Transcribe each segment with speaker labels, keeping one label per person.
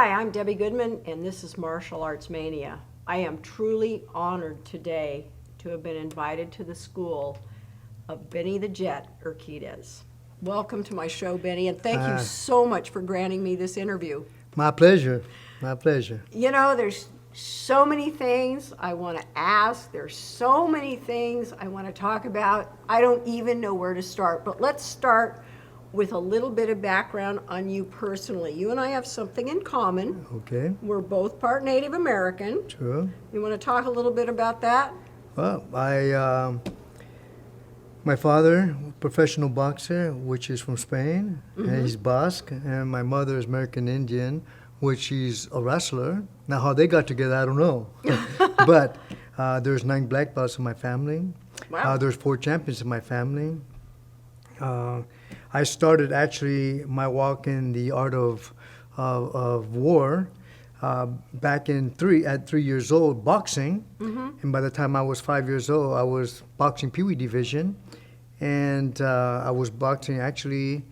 Speaker 1: Hi, I'm Debbie Goodman, and this is Martial Arts Mania. I am truly honored today to have been invited to the school of Benny the Jet Urquidez. Welcome to my show, Benny, and thank you so much for granting me this interview.
Speaker 2: My pleasure. My pleasure.
Speaker 1: You know, there's so many things I want to ask. There's so many things I want to talk about. I don't even know where to start, but let's start with a little bit of background on you personally. You and I have something in common.
Speaker 2: Okay.
Speaker 1: We're both part Native American.
Speaker 2: True.
Speaker 1: You want to talk a little bit about that?
Speaker 2: Well, my father, professional boxer, which is from Spain, and he's Basque, and my mother is American Indian, which is a wrestler. Now, how they got together, I don't know. But there's 9 black belts in my family.
Speaker 1: Wow.
Speaker 2: There's 4 champions in my family. I started actually my walk in the art of war back at 3 years old, boxing. And by the time I was 5 years old, I was boxing Pee Wee division. And I was boxing actually,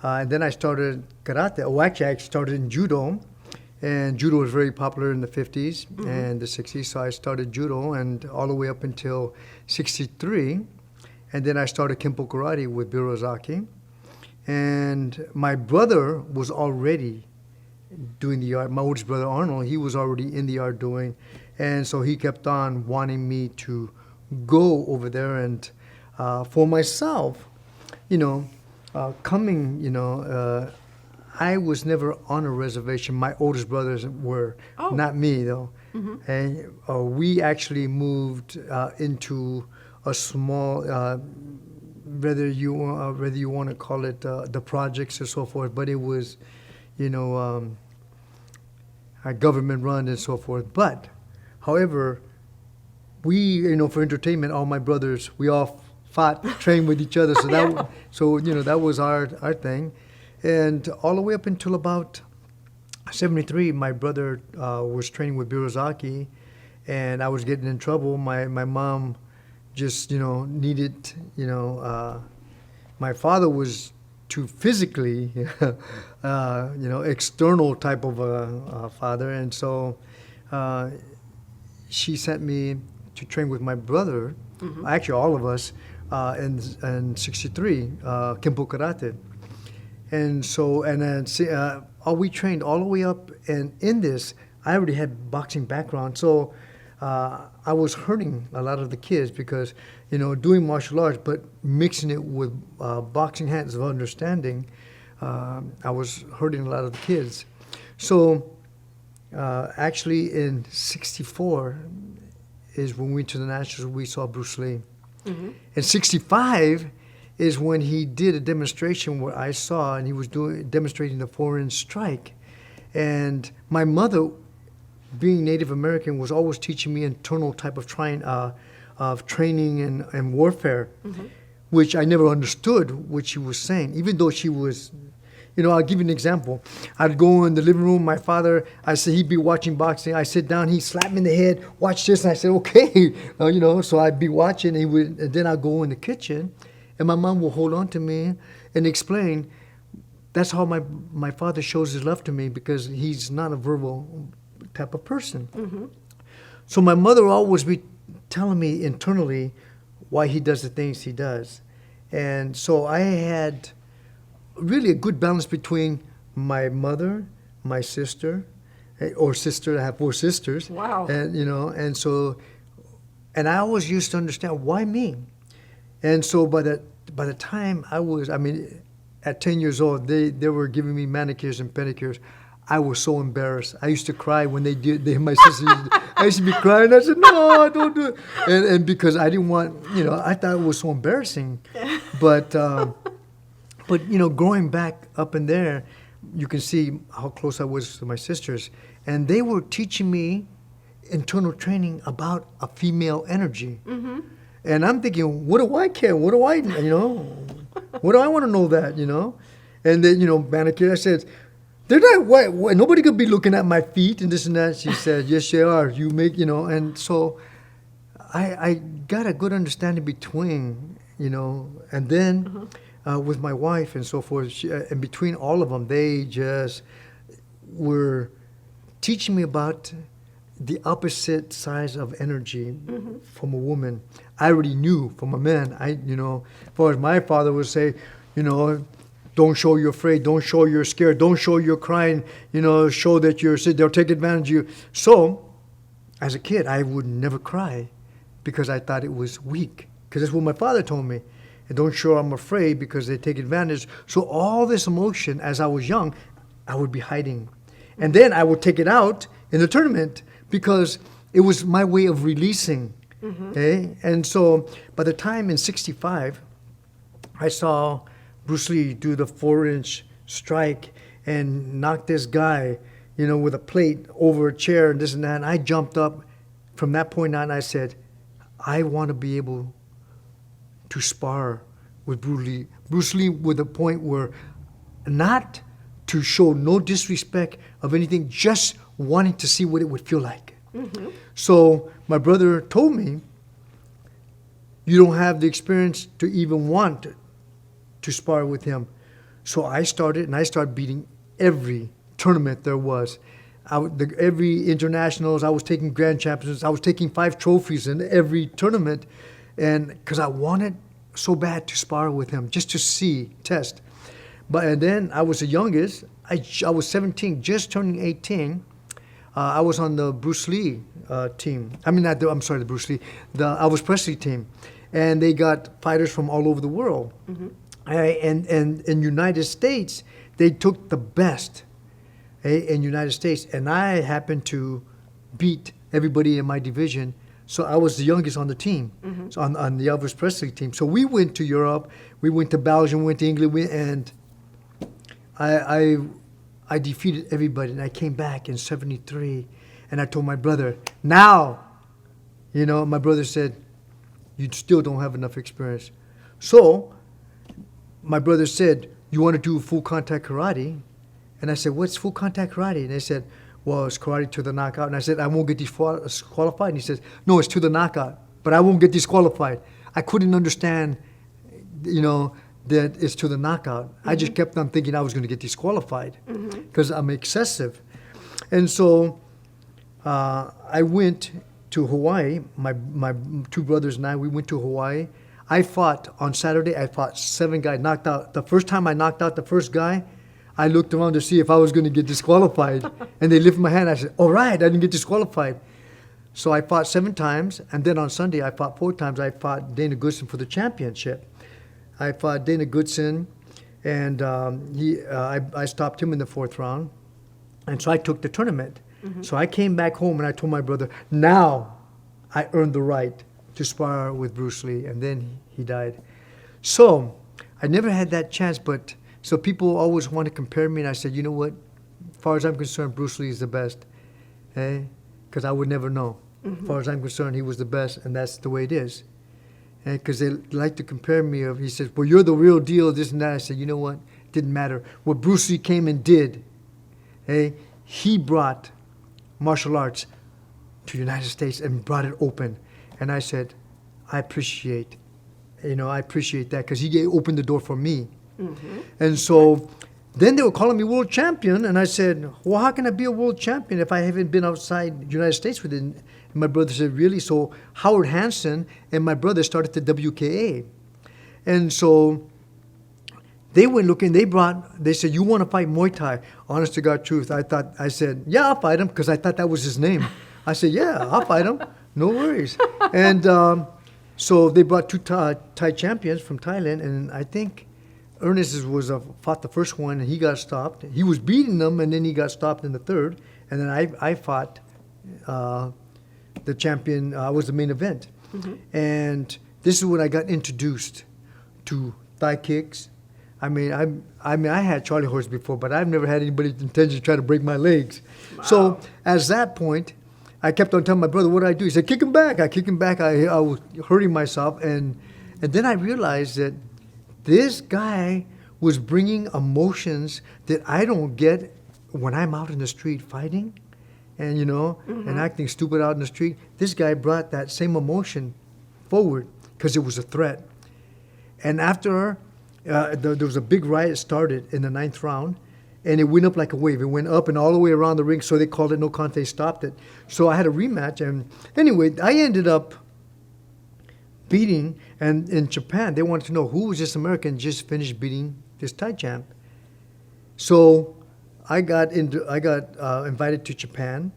Speaker 2: and then I started karate. Oh, actually, I started in judo. And judo was very popular in the 50s and the 60s. So I started judo and all the way up until 63. And then I started Kempo karate with Birozaki. And my brother was already doing the art. My oldest brother, Arnold, he was already in the art doing. And so he kept on wanting me to go over there. And for myself, I was never on a reservation. My oldest brothers were, not me though. And we actually moved into a small, whether you want to call it the projects or so forth, but it was, government run and so forth. But, however, we, for entertainment, all my brothers, we all fought, trained with each other. So that was our thing. And all the way up until about 73, my brother was training with Birozaki, and I was getting in trouble. My mom just, needed, my father was too physically, external type of a father. And so she sent me to train with my brother, actually all of us, in 63, Kempo Karate. And so, we trained all the way up, and in this, I already had boxing background. So I was hurting a lot of the kids because, doing martial arts, but mixing it with boxing hands of understanding, I was hurting a lot of the kids. So actually in 64 is when we went to the Nationals, we saw Bruce Lee. In 65 is when he did a demonstration where I saw, and he was demonstrating the 4-inch strike. And my mother, being Native American, was always teaching me internal type of training and warfare, which I never understood what she was saying, even though she was, I'll give you an example. I'd go in the living room, my father, he'd be watching boxing. I sit down, he'd slap me in the head, watch this, and I said, okay, so I'd be watching, and then I'd go in the kitchen, and my mom will hold on to me and explain, that's how my father shows his love to me, because he's not a verbal type of person. So my mother will always be telling me internally why he does the things he does. And so I had really a good balance between my mother, my sister, I have 4 sisters.
Speaker 1: Wow.
Speaker 2: And, and I always used to understand, why me? And so by the time at 10 years old, they were giving me manicures and pedicures. I was so embarrassed. I used to cry when my sister, I used to be crying. I said, no, don't do it. And because I didn't want, I thought it was so embarrassing. But growing back up in there, you can see how close I was to my sisters. And they were teaching me internal training about a female energy. And I'm thinking, what do I care? What do I, what do I want to know that, And then, manicure, I said, they're not, why, nobody could be looking at my feet and this and that. She said, yes, they are. You make, and so I got a good understanding between, and then with my wife and so forth, and between all of them, they just were teaching me about the opposite size of energy from a woman. I already knew from a man. As far as my father would say, don't show you're afraid, don't show you're scared, don't show you're crying, show that you're sick, they'll take advantage of you. So, as a kid, I would never cry because I thought it was weak. Because that's what my father told me. And don't show I'm afraid because they take advantage. So all this emotion, as I was young, I would be hiding. And then I would take it out in the tournament because it was my way of releasing. Okay? And so by the time in 65, I saw Bruce Lee do the 4-inch strike and knock this guy, with a plate over a chair and this and that. And I jumped up. From that point on, I said, I want to be able to spar with Bruce Lee. Bruce Lee with a point where not to show no disrespect of anything, just wanting to see what it would feel like. So my brother told me, you don't have the experience to even want to spar with him. So I started beating every tournament there was. Every internationals, I was taking grand champions. I was taking 5 trophies in every tournament, and because I wanted so bad to spar with him, just to test. And then I was the youngest. I was 17, just turning 18. I was on the Bruce Lee team. The Bruce Lee, the Elvis Presley team, and they got fighters from all over the world. And in United States, they took the best. In United States, and I happened to beat everybody in my division, so I was the youngest on the team, so on the Elvis Presley team. So we went to Europe, we went to Belgium, went to England, and I defeated everybody, and I came back in '73, and I told my brother, now, my brother said, you still don't have enough experience. So my brother said, you want to do full contact karate? And I said, what's full contact karate? And they said, well, it's karate to the knockout. And I said, I won't get disqualified. And he says, no, it's to the knockout, but I won't get disqualified. I couldn't understand, that it's to the knockout. I just kept on thinking I was going to get disqualified because I'm excessive. And so I went to Hawaii. My 2 brothers and I, we went to Hawaii. On Saturday, I fought 7 guys, knocked out. The first time I knocked out the first guy, I looked around to see if I was going to get disqualified. And they lifted my hand. I said, all right, I didn't get disqualified. So I fought 7 times. And then on Sunday, I fought 4 times. I fought Dana Goodson for the championship. I fought Dana Goodson, and I stopped him in the 4th round. And so I took the tournament. So I came back home, and I told my brother, now I earned the right to spar with Bruce Lee. And then he died. So I never had that chance, but... So people always want to compare me, and I said, you know what? As far as I'm concerned, Bruce Lee is the best. Because I would never know. As far as I'm concerned, he was the best, and that's the way it is. Because they like to compare me. He says, well, you're the real deal, this and that. I said, you know what? It didn't matter. What Bruce Lee came and did, he brought martial arts to the United States and brought it open. And I said, I appreciate that because he opened the door for me. And so then they were calling me world champion, and I said, well, how can I be a world champion if I haven't been outside the United States with it? And my brother said, really? So Howard Hansen and my brother started the WKA. And so they went looking, they said, you want to fight Muay Thai? Honest to God truth, I said, yeah, I'll fight him, because I thought that was his name. I said, yeah, I'll fight him, no worries. And so they brought 2 Thai champions from Thailand, and I think Ernest fought the first one, and he got stopped. He was beating them, and then he got stopped in the 3rd. And then I fought the champion. I was the main event. And this is when I got introduced to thigh kicks. I had Charlie horse before, but I've never had anybody's intention to try to break my legs. Wow. So at that point, I kept on telling my brother, what do I do? He said, kick him back. I kick him back. I was hurting myself. And then I realized that this guy was bringing emotions that I don't get when I'm out in the street fighting and, and acting stupid out in the street. This guy brought that same emotion forward because it was a threat. And after there was a big riot started in the 9th round, and it went up like a wave. It went up and all the way around the ring, so they called it no contest, stopped it. So I had a rematch, and anyway, I ended up beating, and in Japan, they wanted to know who was this American just finished beating this Thai champ. So I got invited to Japan,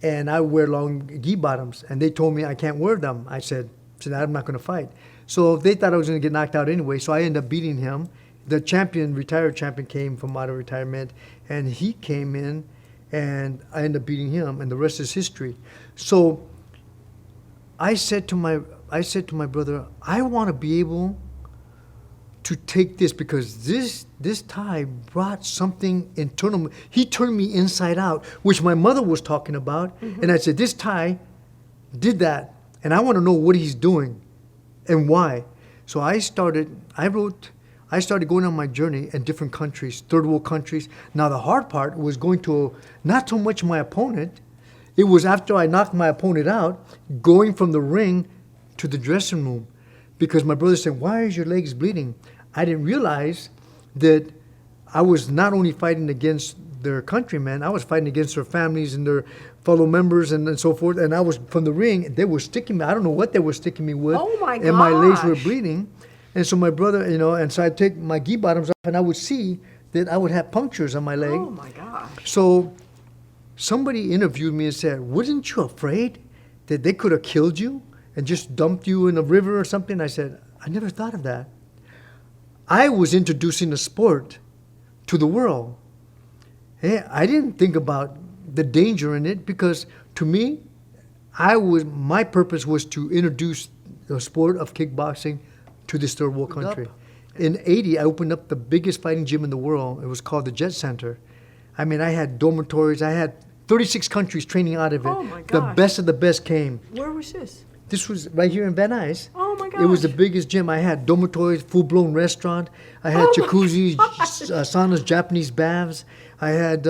Speaker 2: and I wear long gi bottoms, and they told me I can't wear them. I said I'm not going to fight. So they thought I was going to get knocked out anyway, so I ended up beating him. The champion, retired champion, came from out of retirement, and he came in, and I ended up beating him, and the rest is history. So I said to my brother, I want to be able to take this, because this Thai brought something internal. He turned me inside out, which my mother was talking about, and I said, this Thai did that, and I want to know what he's doing and why. So I started going on my journey in different countries, third world countries. Now the hard part was going to not so much my opponent. It was after I knocked my opponent out, going from the ring to the dressing room, because my brother said, why is your legs bleeding? I didn't realize that I was not only fighting against their countrymen, I was fighting against their families and their fellow members and so forth. And I was from the ring, they were sticking me. I don't know what they were sticking me with.
Speaker 1: Oh my
Speaker 2: And my legs were
Speaker 1: gosh.
Speaker 2: bleeding. And so my brother, and so I'd take my gi bottoms off, and I would see that I would have punctures on my leg.
Speaker 1: Oh my gosh.
Speaker 2: So somebody interviewed me and said, wasn't you afraid that they could have killed you and just dumped you in a river or something? I said, I never thought of that. I was introducing the sport to the world. I didn't think about the danger in it, because to me, my purpose was to introduce the sport of kickboxing to this third world country. In '80, I opened up the biggest fighting gym in the world. It was called the Jet Center. I mean, I had dormitories. I had 36 countries training out of it.
Speaker 1: Oh my
Speaker 2: The
Speaker 1: gosh.
Speaker 2: best of the best came.
Speaker 1: Where was this?
Speaker 2: This was right here in Van Nuys.
Speaker 1: Oh my gosh.
Speaker 2: It was the biggest gym. I had dormitories, full-blown restaurant. I had
Speaker 1: Oh my
Speaker 2: jacuzzis, saunas, Japanese baths. I had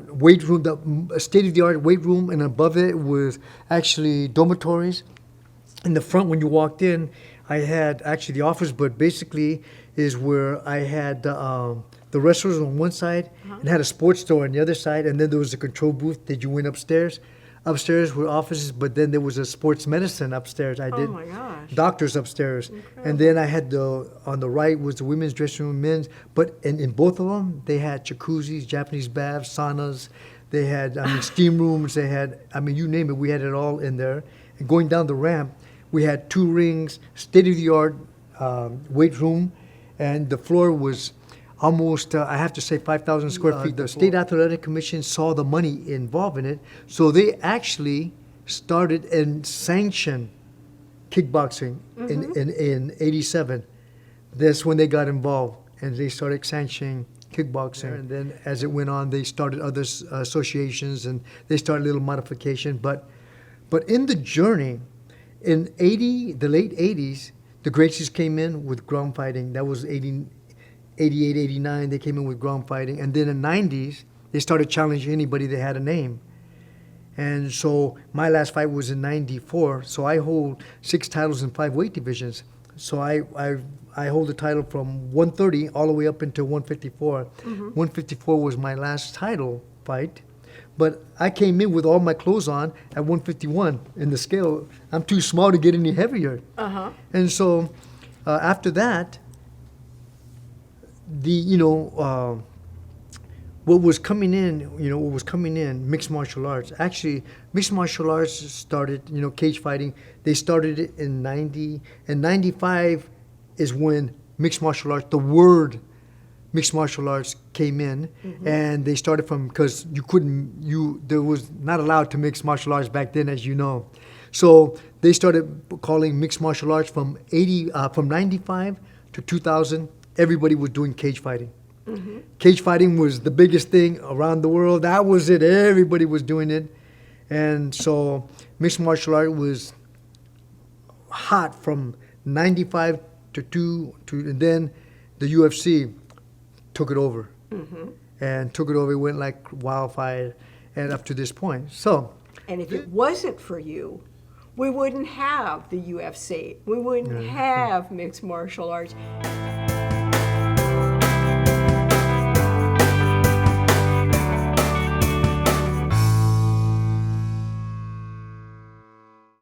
Speaker 2: weight room, the state-of-the-art weight room, and above it was actually dormitories. In the front, when you walked in, I had actually the office, but basically is where I had the wrestlers on one side and had a sports store on the other side, and then there was a control booth that you went upstairs. Upstairs were offices, but then there was a sports medicine upstairs. I did
Speaker 1: my gosh.
Speaker 2: doctors upstairs, and then I had on the right was the women's dressing room, men's. But in both of them, they had jacuzzis, Japanese baths, saunas. They had steam rooms. They had you name it. We had it all in there. And going down the ramp, we had 2 rings, state of the art weight room, and the floor was almost, I have to say, 5,000 square feet. The State Athletic Commission saw the money involved in it, so they actually started and sanctioned kickboxing in '87. That's when they got involved, and they started sanctioning kickboxing. And then as it went on, they started other associations, and they started little modification. But in the journey, in the late '80s, the Gracies came in with ground fighting. That was 88, 89, they came in with ground fighting. And then in the '90s, they started challenging anybody that had a name. And so my last fight was in '94. So I hold 6 titles in 5 weight divisions. So I hold the title from 130 all the way up into 154. 154 was my last title fight. But I came in with all my clothes on at 151 in the scale. I'm too small to get any heavier. And so after that, what was coming in, mixed martial arts. Actually, mixed martial arts started, cage fighting. They started it in 90. And 95 is when mixed martial arts, the word mixed martial arts came in. And they started because there was not allowed to mix martial arts back then, as you know. So they started calling mixed martial arts from 95 to 2000. Everybody was doing cage fighting. Cage fighting was the biggest thing around the world. That was it. Everybody was doing it. And so mixed martial art was hot from 95 to and then the UFC took it over. And took it over. It went like wildfire and up to this point. So.
Speaker 1: And if it wasn't for you, we wouldn't have the UFC. We wouldn't have mixed martial arts.